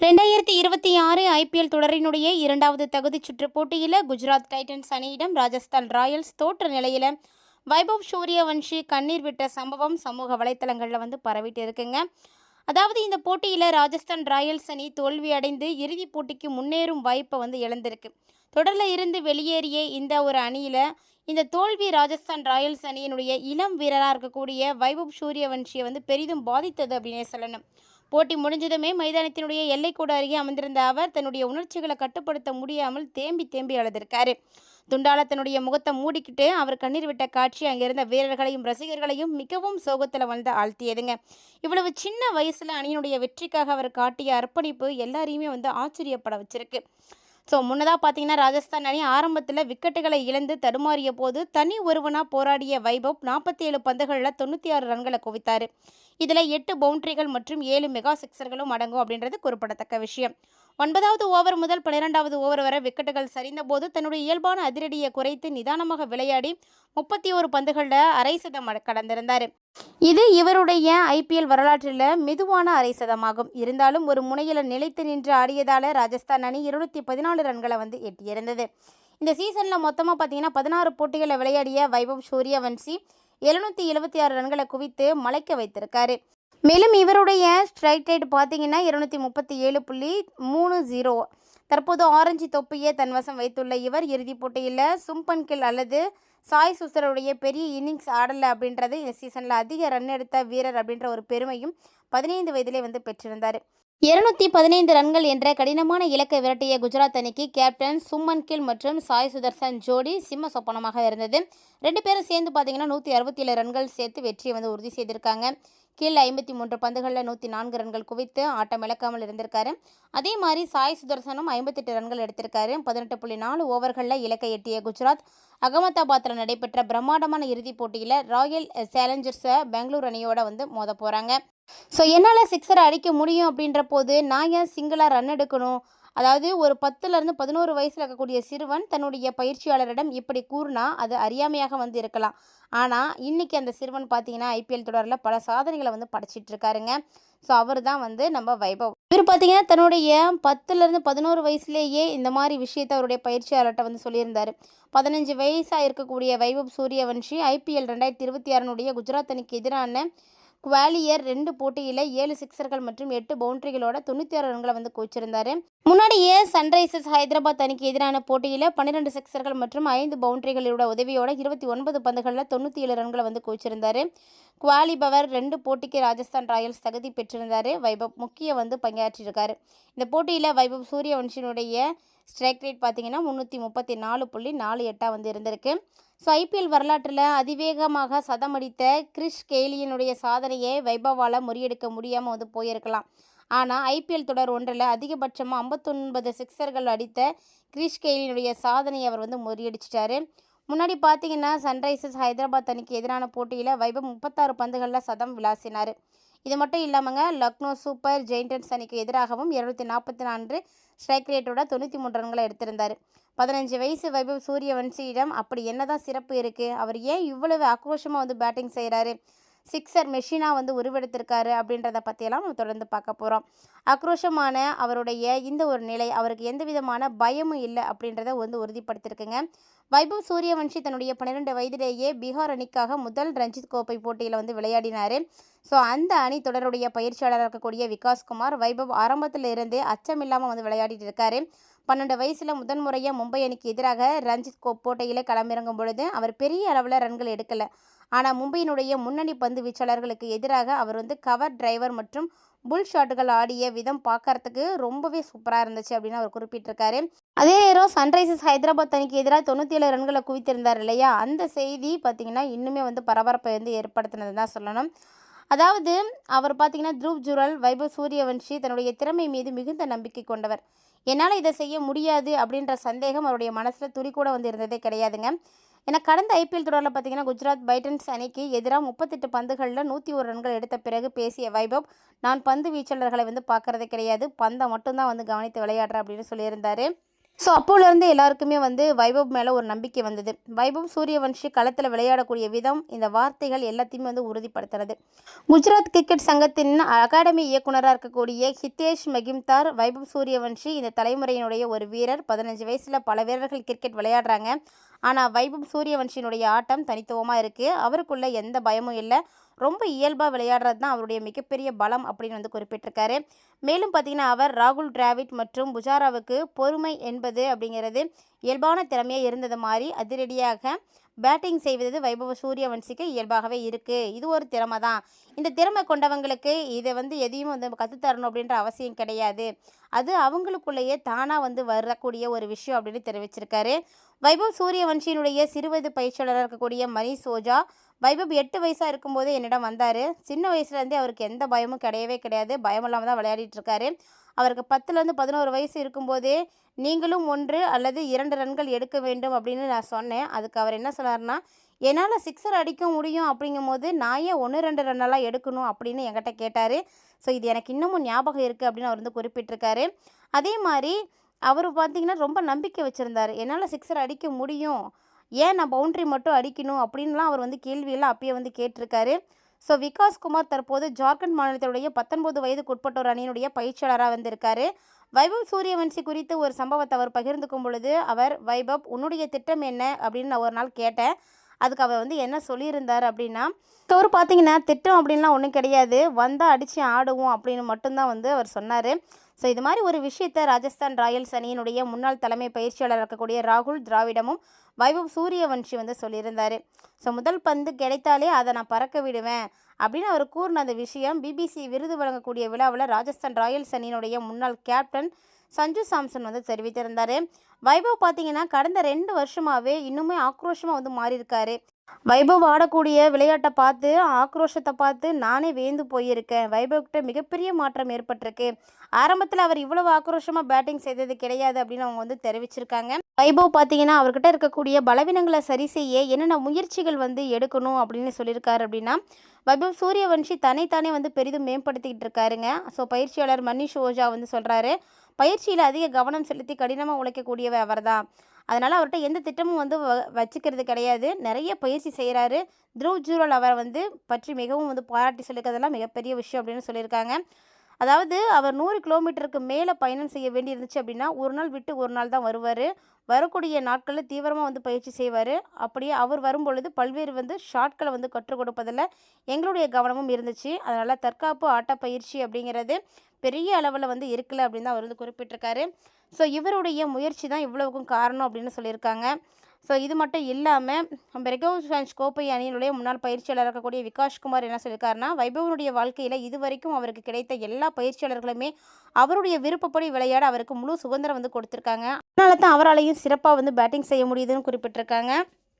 2026 IPL தொடரினுடைய இரண்டாவது தகுதிச் சுற்று போட்டியில் குஜராத் டைட்டன்ஸ் அணியிடம் ராஜஸ்தான் ராயல்ஸ் தோற்ற நிலையில் வைபவ் சூரியவன்ஷி கண்ணீர் விட்ட சம்பவம் சமூக வலைத்தளங்களில் பரவிட்டு இருக்குங்க. அதாவது இந்த போட்டியில் ராஜஸ்தான் ராயல்ஸ் அணி தோல்வி அடைந்து இறுதிப் போட்டிக்கு முன்னேறும் வாய்ப்பை இழந்திருக்கு. தொடரில் இருந்து வெளியேறிய இந்த ஒரு அணியில் இந்த தோல்வி ராஜஸ்தான் ராயல்ஸ் அணியினுடைய இளம் வீரராக இருக்கக்கூடிய வைபவ் சூரியவன்ஷியை பெரிதும் பாதித்தது அப்படின்னே சொல்லணும். போட்டி முடிஞ்சதுமே மைதானத்தினுடைய எல்லைக்கூட அருகே அமர்ந்திருந்த அவர் தன்னுடைய உணர்ச்சிகளை கட்டுப்படுத்த முடியாமல் தேம்பி தேம்பி அழுதிருக்காரு. துண்டால தன்னுடைய முகத்தை மூடிக்கிட்டு அவர் கண்ணீர் விட்ட காட்சி அங்கிருந்த வீரர்களையும் ரசிகர்களையும் மிகவும் சோகத்தில் ஆழ்த்தியதுங்க. இவ்வளவு சின்ன வயசுல அணியினுடைய வெற்றிக்காக அவர் காட்டிய அர்ப்பணிப்பு எல்லாரையுமே ஆச்சரியப்பட வச்சிருக்கு. முன்னதாக பார்த்தீங்கன்னா ராஜஸ்தான் அணி ஆரம்பத்தில் விக்கெட்டுகளை இழந்து தடுமாறிய போது தனி ஒருவனாக போராடிய வைபவ் 47 பந்துகளில் 96 ரன்களை குவித்தார். இதில் 8 பவுண்டரிகள் மற்றும் 7 மெகா சிக்ஸர்களும் அடங்கும் அப்படின்றது குறிப்பிடத்தக்க விஷயம். 9வது ஓவர் முதல் 12வது ஓவர் வரை விக்கெட்டுகள் சரிந்த போது தன்னுடைய இயல்பான அதிரடியை குறைத்து நிதானமாக விளையாடி 31 பந்துகளில் அரை சதம் கடந்திருந்தார். இது இவருடைய ஐபிஎல் வரலாற்றில் மெதுவான அரை சதமாகும். இருந்தாலும் ஒரு முனையில் நிலைத்து நின்று ஆடியதால் ராஜஸ்தான் அணி 214 ரன்களை எட்டியிருந்தது. இந்த சீசனில் மொத்தமாக பார்த்தீங்கன்னா 16 போட்டிகளை விளையாடிய வைபவ் சூரியவன்ஷி 776 ரன்களை குவித்து மலைக்க வைத்திருக்காரு. மேலும் இவருடைய ஸ்ட்ரைக் ரேட் பார்த்தீங்கன்னா 237.30. தற்போது ஆரஞ்சு தொப்பியை தன்வசம் வைத்துள்ள இவர் இறுதிப் போட்டியில் சும்பன் கில் அல்லது சாய் சுசருடைய பெரிய இன்னிங்ஸ் ஆடலை அப்படின்றது இந்த சீசனில் அதிக ரன் எடுத்த வீரர் அப்படின்ற ஒரு பெருமையும் 15 வயதிலே பெற்றிருந்தார். 215 ரன்கள் என்ற கடினமான இலக்கை விரட்டிய குஜராத் அணிக்கு கேப்டன் சுமன் கில் மற்றும் சாய் சுதர்சன் ஜோடி சிம்ம சொப்பனமாக இருந்தது. 2 பேரும் சேர்ந்து பார்த்தீங்கன்னா 167 ரன்கள் சேர்த்து வெற்றியை உறுதி செய்திருக்காங்க. கில் 53 பந்துகளில் 104 ரன்கள் குவித்து ஆட்டம் இழக்காமல் இருந்திருக்காரு. அதே மாதிரி சாய் சுதர்சனும் 58 ரன்கள் எடுத்திருக்காரு. 18.4 ஓவர்களில் இலக்கை எட்டிய குஜராத் அகமதாபாத்தில் நடைபெற்ற பிரம்மாண்டமான இறுதிப் போட்டியில் ராயல் சேலஞ்சர்ஸை பெங்களூர் அணியோட மோத போகிறாங்க. என்னால் சிக்ஸரை அடிக்க முடியும் அப்படின்ற போது நான் ஏன் சிங்கிளாக ரன் எடுக்கணும்? அதாவது ஒரு 10லேருந்து 11 வயசில் இருக்கக்கூடிய சிறுவன் தன்னுடைய பயிற்சியாளரிடம் இப்படி கூறினா அது அறியாமையாக இருக்கலாம். ஆனால் இன்றைக்கி அந்த சிறுவன் பார்த்தீங்கன்னா ஐபிஎல் தொடரில் பல சாதனைகளை படைச்சிட்டு இருக்காருங்க. அவர் தான் நம்ம வைபவ். இவர் பார்த்தீங்கன்னா தன்னுடைய 10லேருந்து 11 வயசுலேயே இந்த மாதிரி விஷயத்தை அவருடைய பயிற்சியாளர்கிட்ட சொல்லியிருந்தார். 15 வயசாக இருக்கக்கூடிய வைபவ் சூரியவன்ஷி ஐபிஎல் 2026 குஜராத் அணிக்கு எதிரான குவாலியர் 2 போட்டியில் 7 சிக்ஸர்கள் மற்றும் 8 பவுண்டரிகளோட 96 ரன்களை குவிச்சிருந்தார். முன்னாடியே சன்ரைசர்ஸ் ஹைதராபாத் அணிக்கு எதிரான போட்டியில் 12 சிக்ஸர்கள் மற்றும் 5 பவுண்டரிகளோட உதவியோட 29 பந்துகளில் 97 ரன்களை குவிச்சிருந்தார். குவாலி பவர் 2 போட்டிக்கு ராஜஸ்தான் ராயல்ஸ் தகுதி பெற்றிருந்தார். வைபவ் முக்கிய பங்காற்றியிருக்காரு. இந்த போட்டியில் வைபவ் சூரியவன்ஷினுடைய ஸ்ட்ரைக் ரேட் பார்த்தீங்கன்னா 334.48 இருந்திருக்கு. ஐபிஎல் வரலாற்றில் அதிவேகமாக சதமடித்த கிறிஸ் கெய்லியினுடைய சாதனையை வைபவால் முறியடிக்க முடியாமல் போயிருக்கலாம். ஆனால் ஐபிஎல் தொடர் ஒன்றில் அதிகபட்சமாக 59 சிக்ஸர்கள் அடித்த கிறிஸ் கெய்லியினுடைய சாதனையை அவர் முறியடிச்சிட்டாரு. முன்னாடி பார்த்தீங்கன்னா சன்ரைசர்ஸ் ஹைதராபாத் அணிக்கு எதிரான போட்டியில் வைபவ் 36 பந்துகளில் சதம் விளாசினார். இது மட்டும் இல்லாமங்க லக்னோ சூப்பர் ஜெயிண்டன்ஸ் அணிக்கு எதிராகவும் 244 ஸ்ட்ரைக் ரேட்டோட 93 ரன்களை எடுத்திருந்தார். 15 வயசு வைபவ் சூரியவன்ஷியிடம் அப்படி என்னதான் சிறப்பு இருக்குது? அவர் ஏன் இவ்வளவு ஆக்ரோஷமாக பேட்டிங் செய்கிறாரு? சிக்ஸர் மெஷினாக உருவெடுத்திருக்காரு அப்படின்றத பற்றியெல்லாம் நம்ம தொடர்ந்து பார்க்க போகிறோம். ஆக்ரோஷமான அவருடைய இந்த ஒரு நிலை அவருக்கு எந்த விதமான பயமும் இல்லை அப்படின்றத உறுதிப்படுத்தியிருக்குங்க. வைபவ் சூரியவன்ஷி தன்னுடைய 12 வயதிலேயே பீகார் அணிக்காக முதல் ரஞ்சித் கோப்பை போட்டியில் விளையாடினார். அந்த அணி தொடருடைய பயிற்சியாளராக இருக்கக்கூடிய விகாஸ்குமார் வைபவ் ஆரம்பத்தில் இருந்தே அச்சமில்லாமல் விளையாடிட்டு இருக்காரு. 12 வயசில் முதன்முறையாக மும்பை அணிக்கு எதிராக ரஞ்சித் கோப் போட்டியில் களமிறங்கும் பொழுது அவர் பெரிய அளவில் ரன்கள் எடுக்கலை. ஆனால் மும்பையினுடைய முன்னணி பந்து வீச்சாளர்களுக்கு எதிராக அவர் கவர் டிரைவர் மற்றும் புல் ஷாட்டுகள் ஆடிய விதம் பார்க்கறதுக்கு ரொம்பவே சூப்பராக இருந்துச்சு அப்படின்னு அவர் குறிப்பிட்டிருக்காரு. அதே நேரம் சன்ரைசர்ஸ் ஹைதராபாத் அணிக்கு எதிராக 97 ரன்களை குவித்திருந்தார் இல்லையா, அந்த செய்தி பார்த்திங்கன்னா இன்னுமே பரபரப்பை ஏற்படுத்தினது தான் சொல்லணும். அதாவது அவர் பார்த்திங்கன்னா த்ருவ் ஜுரல் வைபவ் சூரியவன்ஷி தன்னுடைய திறமை மீது மிகுந்த நம்பிக்கை கொண்டவர். என்னால் இதை செய்ய முடியாது அப்படின்ற சந்தேகம் அவருடைய மனசில் துளி கூட இருந்ததே கிடையாதுங்க. ஏன்னா கடந்த ஐபிஎல் தொடரில் பார்த்தீங்கன்னா குஜராத் டைட்டன்ஸ் அணிக்கு எதிராக 38 பந்துகளில் 101 ரன்கள் எடுத்த பிறகு பேசிய வைபவ், நான் பந்து வீச்சாளர்களை பார்க்கறதே கிடையாது, பந்தை மட்டும்தான் கவனித்து விளையாடுறேன் அப்படின்னு சொல்லியிருந்தார். ஸோ அப்போலேருந்து எல்லாருக்குமே வந்து வைபவ் மேலே ஒரு நம்பிக்கை வந்தது. வைபவ் சூரியவன்ஷி களத்தில் விளையாடக்கூடிய விதம், இந்த வார்த்தைகள் எல்லாத்தையுமே வந்து உறுதிப்படுத்துறது. குஜராத் கிரிக்கெட் சங்கத்தின் அகாடமி இயக்குனராக இருக்கக்கூடிய ஹிதேஷ் மெகிம்தார், வைபவ் சூரியவன்ஷி இந்த தலைமுறையினுடைய ஒரு வீரர். 15 வயசில் பல வீரர்கள் கிரிக்கெட் விளையாடுறாங்க. ஆனால் வைபவ் சூரியவன்ஷியினுடைய ஆட்டம் தனித்துவமாக இருக்குது. அவருக்குள்ள எந்த பயமும் இல்லை. ரொம்ப இயல்பாக விளையாடுறது தான் அவருடைய மிகப்பெரிய பலம் அப்படின்னு வந்து குறிப்பிட்டிருக்காரு. மேலும் பார்த்திங்கன்னா, அவர் ராகுல் டிராவிட் மற்றும் புஜாராவுக்கு பொறுமை என்பது அப்படிங்கிறது இயல்பான திறமையாக இருந்தது மாதிரி அதிரடியாக பேட்டிங் செய்வது வைபவ சூரியவன்ஷிக்கு இயல்பாகவே இருக்குது. இது ஒரு திறமை தான். இந்த திறமை கொண்டவங்களுக்கு இதை வந்து எதையும் வந்து கற்றுத்தரணும் அப்படின்ற அவசியம் கிடையாது. அது அவங்களுக்குள்ளேயே தானாக வந்து வரக்கூடிய ஒரு விஷயம் அப்படின்னு தெரிவிச்சிருக்காரு. வைபவ் சூரியவன்ஷியினுடைய சிறுவயது பயிற்சியாளராக இருக்கக்கூடிய மணிஷ் ஓஜா, வைபவ் 8 வயசாக இருக்கும்போது என்னிடம் வந்தார். சின்ன வயசுலேருந்தே அவருக்கு எந்த பயமும் கிடையவே கிடையாது. பயம் இல்லாமல் தான் விளையாடிட்டு இருக்காரு. அவருக்கு 10லேருந்து 11 வயசு இருக்கும்போதே நீங்களும் 1 அல்லது 2 ரன்கள் எடுக்க வேண்டும் அப்படின்னு நான் சொன்னேன். அதுக்கு அவர் என்ன சொன்னார்னா, என்னால் சிக்ஸர் அடிக்க முடியும் அப்படிங்கும்போது நான் ஏன் 1, 2 ரன்னெல்லாம் எடுக்கணும் அப்படின்னு என்கிட்ட கேட்டார். ஸோ இது எனக்கு இன்னமும் ஞாபகம் இருக்குது அப்படின்னு அவர் வந்து குறிப்பிட்டிருக்காரு. அதே மாதிரி அவர் பார்த்திங்கன்னா ரொம்ப நம்பிக்கை வச்சுருந்தார். என்னால் சிக்ஸர் அடிக்க முடியும், ஏன் நான் பவுண்ட்ரி மட்டும் அடிக்கணும் அப்படின்லாம் அவர் வந்து கேள்வியெல்லாம் அப்பயே வந்து கேட்டிருக்காரு. ஸோ விகாஸ் குமார் தற்போது ஜார்க்கண்ட் மாநிலத்தினுடைய 19 வயதுக்கு உட்பட்டோர் அணியினுடைய பயிற்சியாளராக வந்திருக்காரு. வைபவ் சூரியவன்ஷி குறித்து ஒரு சம்பவத்தை அவர் பகிர்ந்துக்கும் பொழுது, அவர் வைபவ் உன்னுடைய திட்டம் என்ன அப்படின்னு நான் ஒரு நாள் கேட்டேன். அதுக்கு அவர் வந்து என்ன சொல்லியிருந்தார் அப்படின்னா, அவர் பார்த்தீங்கன்னா திட்டம் அப்படின்லாம் ஒன்றும் கிடையாது, வந்தால் அடித்து ஆடுவோம் அப்படின்னு மட்டும்தான் வந்து அவர் சொன்னார். ஸோ இது மாதிரி ஒரு விஷயத்தை ராஜஸ்தான் ராயல்ஸ் அணியினுடைய முன்னாள் தலைமை பயிற்சியாளர் இருக்கக்கூடிய ராகுல் டிராவிடமும் வைபவ் சூரியவன்ஷி வந்து சொல்லியிருந்தார். ஸோ முதல் பந்து கிடைத்தாலே அதை நான் பறக்க விடுவேன் அப்படின்னு அவர் கூறின அந்த விஷயம் பிபிசி விருது வழங்கக்கூடிய விழாவில் ராஜஸ்தான் ராயல்ஸ் அணியினுடைய முன்னாள் கேப்டன் சஞ்சு சாம்சன் வந்து தெரிவித்திருந்தார். வைபவ் பார்த்தீங்கன்னா கடந்த 2 வருஷமாகவே இன்னுமே ஆக்ரோஷமாக வந்து மாறியிருக்காரு. வைபவ் ஆடக்கூடிய விளையாட்டை பார்த்து, ஆக்ரோஷத்தை பார்த்து நானே வியந்து போயிருக்கேன். வைபவ்கிட்ட மிகப்பெரிய மாற்றம் ஏற்பட்டிருக்கு. ஆரம்பத்தில் அவர் இவ்வளவு ஆக்ரோஷமாக பேட்டிங் செய்தது கிடையாது அப்படின்னு அவங்க வந்து தெரிவிச்சிருக்காங்க. வைபவ் பார்த்தீங்கன்னா அவர்கிட்ட இருக்கக்கூடிய பலவீனங்களை சரி செய்ய என்னென்ன முயற்சிகள் வந்து எடுக்கணும் அப்படின்னு சொல்லியிருக்காரு அப்படின்னா, வைபவ் சூரியவன்ஷி தன்னைத்தானே வந்து பெரிதும் மேம்படுத்திக்கிட்டு இருக்காருங்க. ஸோ பயிற்சியாளர் மணிஷ் ஓஜா வந்து சொல்கிறாரு, பயிற்சியில் அதிக கவனம் செலுத்தி கடினமாக உழைக்கக்கூடியவர் அவர் தான். அதனால் அவர்கிட்ட எந்த திட்டமும் வந்து வச்சுக்கிறது கிடையாது. நிறைய பயிற்சி செய்கிறாரு. த்ருவ் ஜூரல் அவரை வந்து பற்றி மிகவும் வந்து பாராட்டி சொல்லியிருக்கிறதெல்லாம் மிகப்பெரிய விஷயம் அப்படின்னு சொல்லியிருக்காங்க. அதாவது அவர் 100 கிலோமீட்டருக்கு மேலே பயணம் செய்ய வேண்டி இருந்துச்சு அப்படின்னா, ஒரு நாள் விட்டு ஒரு நாள் தான் வருவார். வரக்கூடிய நாட்களில் தீவிரமாக வந்து பயிற்சி செய்வார். அப்படியே அவர் வரும்பொழுது பல்வேறு வந்து ஷாட்களை வந்து கற்றுக் கொடுப்பதில் எங்களுடைய கவனமும் இருந்துச்சு. அதனால் தற்காப்பு ஆட்ட பயிற்சி அப்படிங்கிறது பெரிய அளவில் வந்து இருக்கல அப்படின்னு தான் அவர் வந்து குறிப்பிட்டிருக்காரு. ஸோ இவருடைய முயற்சி தான் இவ்வளவுக்கும் காரணம் அப்படின்னு சொல்லியிருக்காங்க. ஸோ இது மட்டும் இல்லாமல் பிரெகோஸ்வான்ஸ் கோப்பை அணியினுடைய முன்னாள் பயிற்சியாளர் இருக்கக்கூடிய விகாஷ் குமார் என்ன சொல்லியிருக்காருன்னா, வைபவனுடைய வாழ்க்கையில் இதுவரைக்கும் அவருக்கு கிடைத்த எல்லா பயிற்சியாளர்களுமே அவருடைய விருப்பப்படி விளையாட அவருக்கு முழு சுதந்திரம் வந்து கொடுத்துருக்காங்க. அதனால தான் அவராலையும் சிறப்பாக வந்து பேட்டிங் செய்ய முடியுதுன்னு குறிப்பிட்டிருக்காங்க.